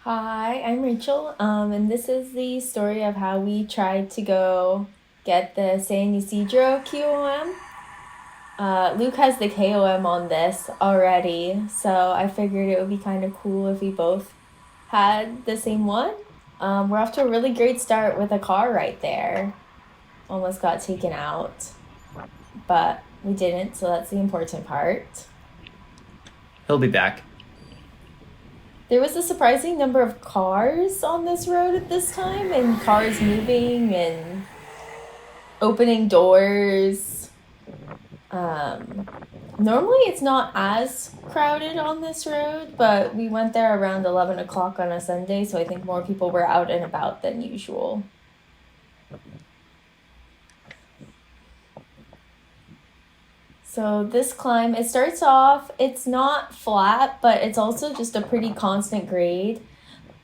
Hi, I'm Rachel, and this is the story of how we tried to go get the San Ysidro QOM. Luke has the KOM on this already, so I figured it would be kind of cool if we both had the same one. We're off to a really great start with a car right there. Almost got taken out, but we didn't, so that's the important part. He'll be back. There was a surprising number of cars on this road at this time, and cars moving and opening doors. Um, Normally it's not as crowded on this road, but we went there around 11 o'clock on a Sunday, so I think more people were out and about than usual. So this climb, it starts off, it's not flat, but it's also just a pretty constant grade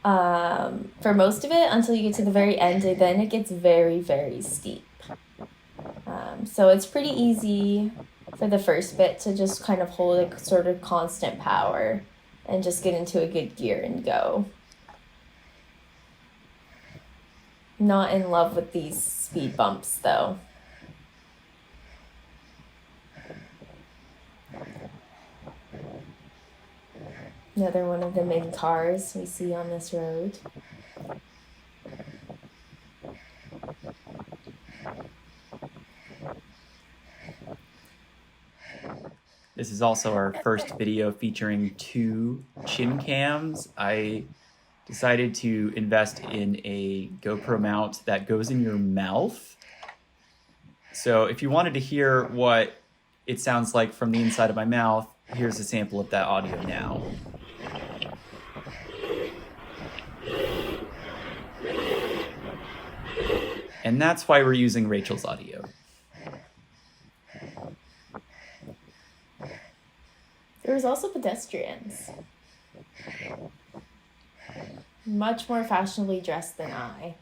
for most of it until you get to the very end, and then it gets very, very steep. So it's pretty easy for the first bit to just kind of hold a sort of constant power and just get into a good gear and go. Not in love with these speed bumps though. Another one of the main cars we see on this road. This is also our first video featuring two chin cams. I decided to invest in a GoPro mount that goes in your mouth. So if you wanted to hear what it sounds like from the inside of my mouth, here's a sample of that audio now. And that's why we're using Rachel's audio. There was also pedestrians. Much more fashionably dressed than I.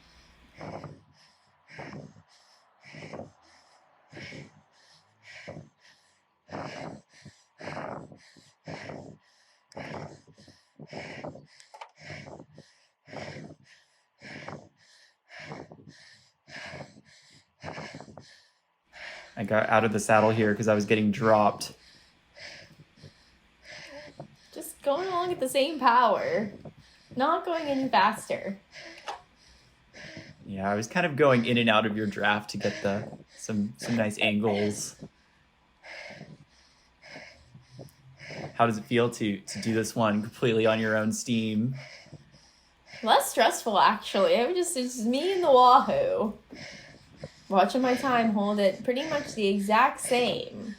I got out of the saddle here because I was getting dropped. Just going along at the same power. Not going any faster. Yeah, I was kind of going in and out of your draft to get some nice angles. How does it feel to do this one completely on your own steam? Less stressful, actually. It's just me and the Wahoo. Watching my time hold it pretty much the exact same.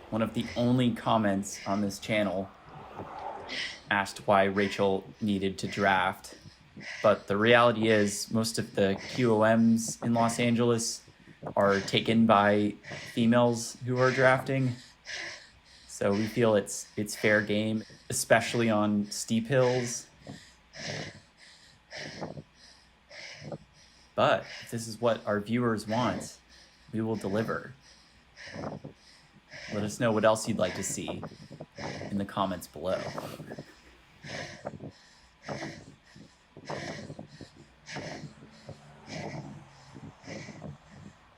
One of the only comments on this channel asked why Rachel needed to draft. But the reality is most of the QOMs in Los Angeles are taken by females who are drafting. So we feel it's fair game, especially on steep hills. But if this is what our viewers want, we will deliver. Let us know what else you'd like to see in the comments below.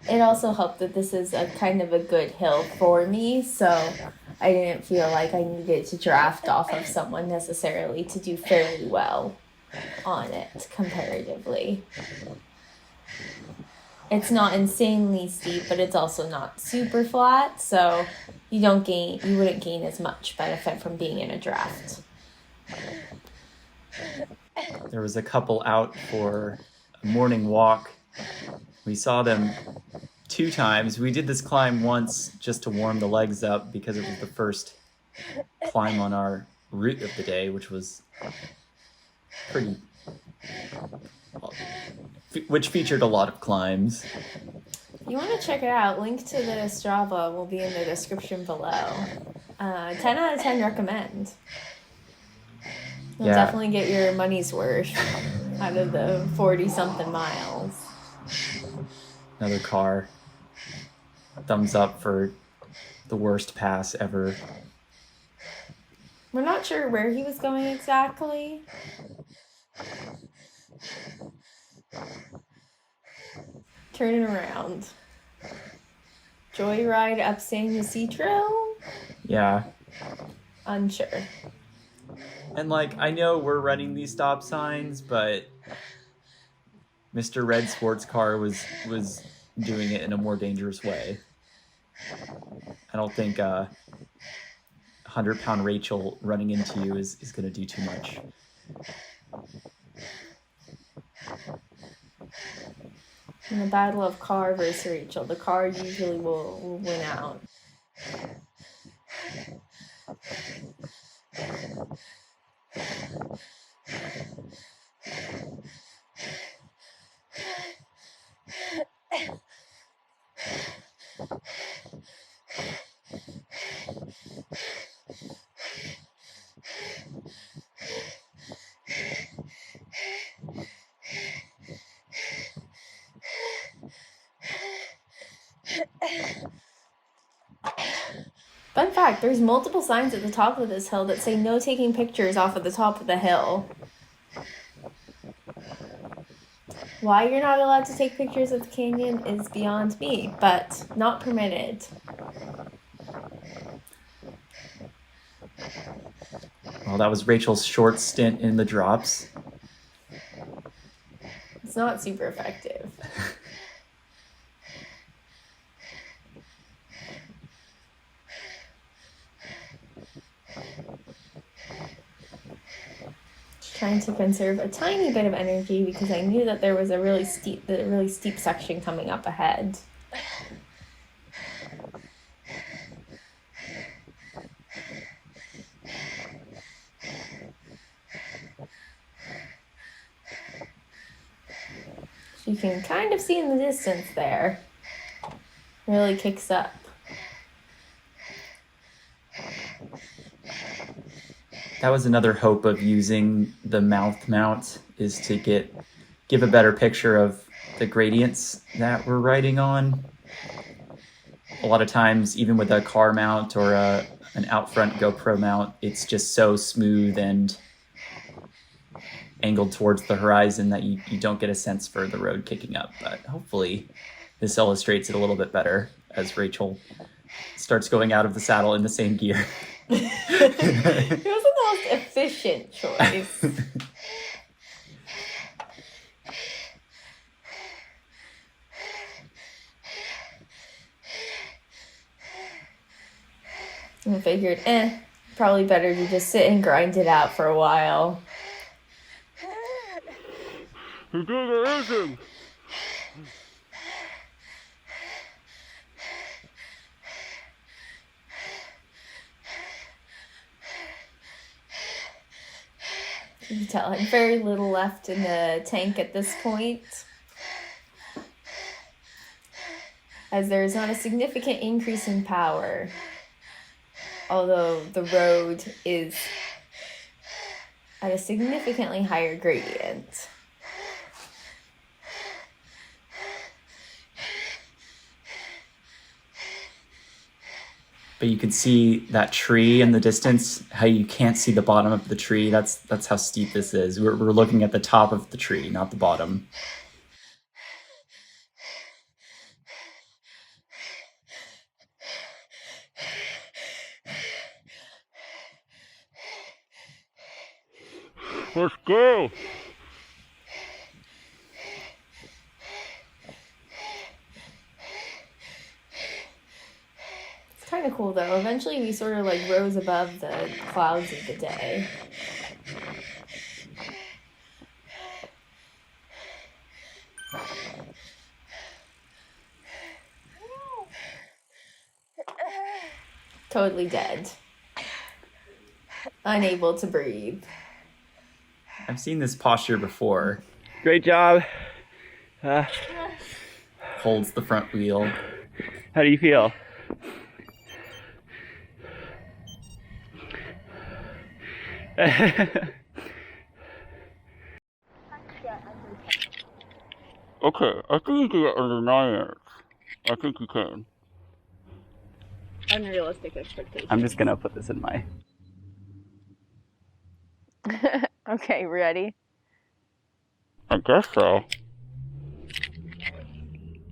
It also helped that this is a kind of a good hill for me, so I didn't feel like I needed to draft off of someone necessarily to do fairly well on it comparatively. It's not insanely steep, but it's also not super flat, so you wouldn't gain as much benefit from being in a draft. There was a couple out for a morning walk. We saw them 2 times. We did this climb once just to warm the legs up because it was the first climb on our route of the day, which was which featured a lot of climbs. You want to check it out, link to the Strava will be in the description below. 10 out of 10 recommend. You'll definitely get your money's worth out of the 40-something miles. Another car. Thumbs up for the worst pass ever. We're not sure where he was going exactly. Turning around. Joyride up San Ysidro? Yeah. Unsure. And like, I know we're running these stop signs, but Mr. Red Sports Car was doing it in a more dangerous way. I don't think 100-pound Rachel running into you is going to do too much. In the battle of car versus Rachel, the car usually will win out. Fun fact, there's multiple signs at the top of this hill that say no taking pictures off of the top of the hill. Why you're not allowed to take pictures of the canyon is beyond me, but not permitted. Well, that was Rachel's short stint in the drops. It's not super effective. Trying to conserve a tiny bit of energy because I knew that there was a really steep section coming up ahead. You can kind of see in the distance there. Really kicks up. That was another hope of using the mouth mount, is to give a better picture of the gradients that we're riding on. A lot of times, even with a car mount or an out front GoPro mount, it's just so smooth and angled towards the horizon that you don't get a sense for the road kicking up. But hopefully this illustrates it a little bit better as Rachel starts going out of the saddle in the same gear. It wasn't the most efficient choice. I figured, probably better to just sit and grind it out for a while. You can tell I have very little left in the tank at this point, as there is not a significant increase in power, although the road is at a significantly higher gradient. But you can see that tree in the distance, how you can't see the bottom of the tree. That's how steep this is. We're looking at the top of the tree, not the bottom. Let's go! Kind of cool though. Eventually we sort of like rose above the clouds of the day. Totally dead. Unable to breathe. I've seen this posture before. Great job. Holds the front wheel. How do you feel? Okay, I think you can get under 9 minutes. I think you can. Unrealistic expectations. I'm just gonna put this in my Okay, ready? I guess so.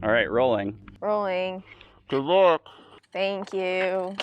All right, rolling. Rolling. Good luck. Thank you.